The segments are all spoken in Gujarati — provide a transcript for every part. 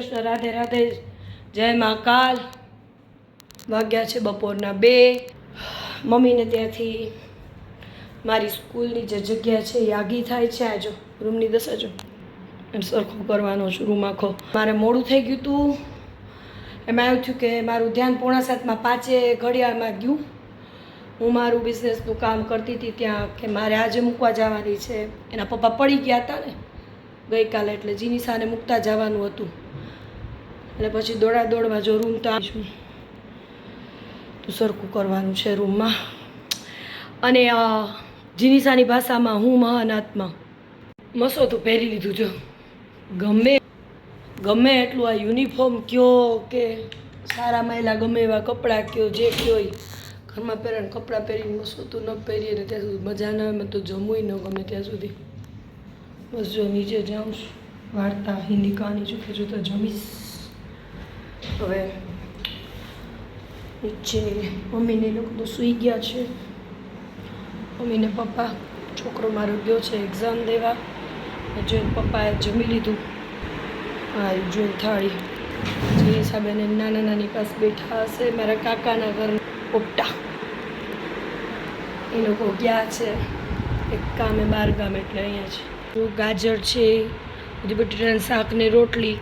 કૃષ્ણ, રાધે રાધે, જય મહાકાલ। વાગ્યા છે બપોરના 2। મમ્મીને ત્યાંથી મારી સ્કૂલની જે જગ્યા છે એ આગી થાય છે। આ જો રૂમની દશા જો, સરખો કરવાનો છું રૂમ આખો। મારે મોડું થઈ ગયું હતું, એમાં એવું થયું કે મારું ધ્યાન 6:45 5 ઘડિયાળમાં ગયું। હું મારું બિઝનેસનું કામ કરતી હતી ત્યાં કે મારે આજે મૂકવા જવાની છે। એના પપ્પા પડી ગયા હતા ને ગઈકાલે, એટલે જીનિસાને મૂકતા જવાનું હતું। એટલે પછી દોડાદોડમાં જો રૂમ તો આવીશું તો સરખું કરવાનું છે રૂમમાં। અને જીનિસાની ભાષામાં હું મહાન આત્મા મસોતું પહેરી લીધું। જો ગમે એટલું આ યુનિફોર્મ કયો કે સારા મહિલા ગમે એવા કપડાં કયો, જે કયો ઘરમાં પહેરીને કપડાં પહેરીને મસોતું ન પહેરીએ ને ત્યાં સુધી મજા ન આવે। મને તો જમવું ન ગમે ત્યાં સુધી। બસ જો નીચે જાઉં છું, વાર્તા હિન્દી કહાની જો કે જોતા જમીશ। હવે નીચે મમ્મીને લોકો તો સૂઈ ગયા છે। મમ્મીને પપ્પા, છોકરો મારો ગયો છે એક્ઝામ દેવા। જોઈને પપ્પાએ જમી લીધું। હા એ જોઈને થાળી જે હિસાબે નાના નાની પાસે બેઠા હશે મારા કાકાના ઘર પોપટા, એ લોકો ગયા છે એક કામે 12 ગામ, એટલે અહીંયા છે। ગાજર છે, બધી બટેટાનું શાક ને રોટલી,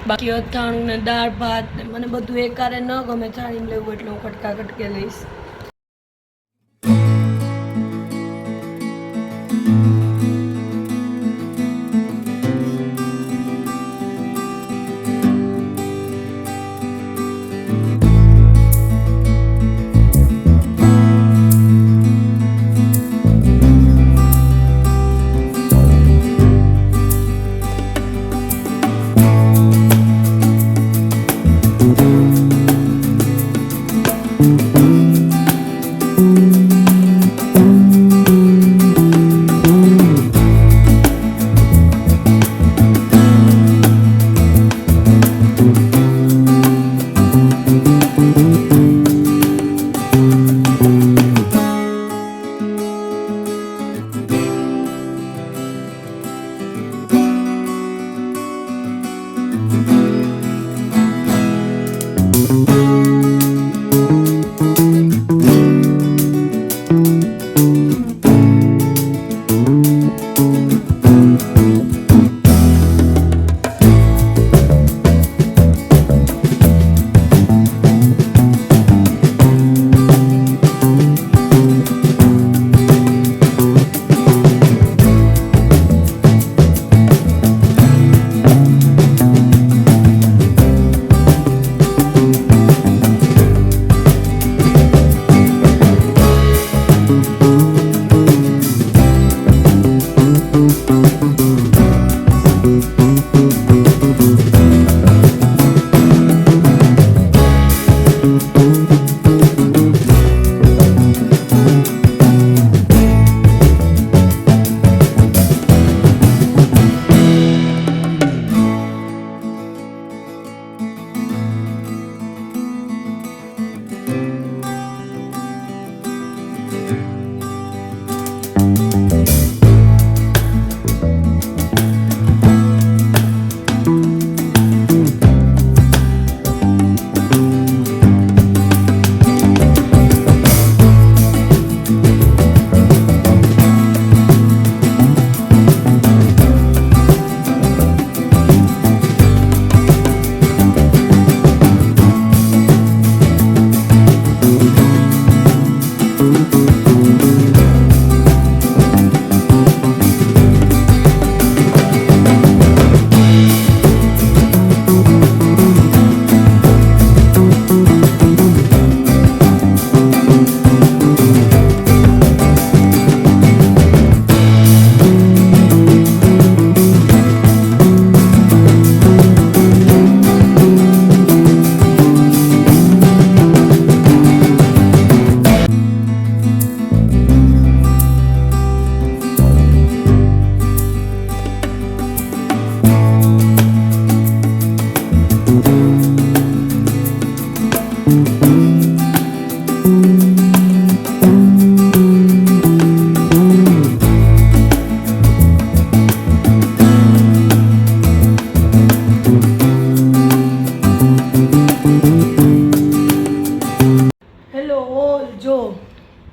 બાકી અથાણું ને દાળ ભાત ને મને બધું એકારે ન ગમે થાળીમાં લેવું, એટલે હું કટકા કટકે લઈશ।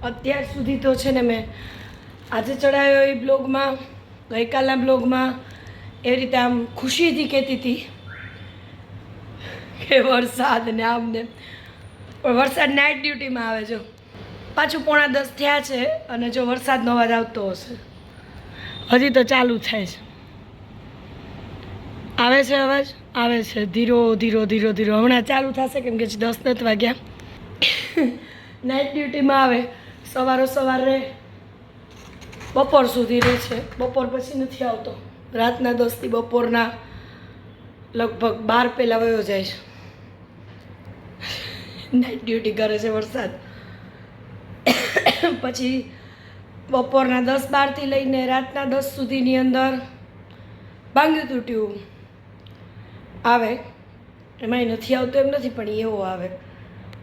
અત્યાર સુધી તો છે ને મેં આજે ચડાવ્યો એ બ્લોગમાં, ગઈકાલના બ્લોગમાં એવી રીતે આમ ખુશીથી કહેતી હતી કે વરસાદ ને આમ ને, પણ વરસાદ નાઇટ ડ્યુટીમાં આવે જો પાછું 9:45 થયા છે અને જો વરસાદનો અવાજ આવતો હશે. હજી તો ચાલુ થાય છે. આવે છે અવાજ, આવે છે ધીરો ધીરો ધીરો ધીરો. હમણાં ચાલુ થશે કેમ કે 10 નથી વાગ્યા. નાઇટ ડ્યુટીમાં આવે, સવાર રહે, બપોર સુધી રહે છે. બપોર પછી નથી આવતો. રાતના 10 થી બપોરના લગભગ 12 પહેલાં વયો જાય છે. નાઇટ ડ્યુટી કરે છે વરસાદ. પછી બપોરના 10-12 થી લઈને રાતના 10 સુધીની અંદર ભાંગ્યું તૂટ્યું આવે. એમાંય નથી આવતો એમ નથી, પણ એવો આવે.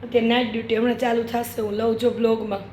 અત્યારે નાઇટ ડ્યુટી હમણાં ચાલુ થશે. હું લઉં છું બ્લોગમાં.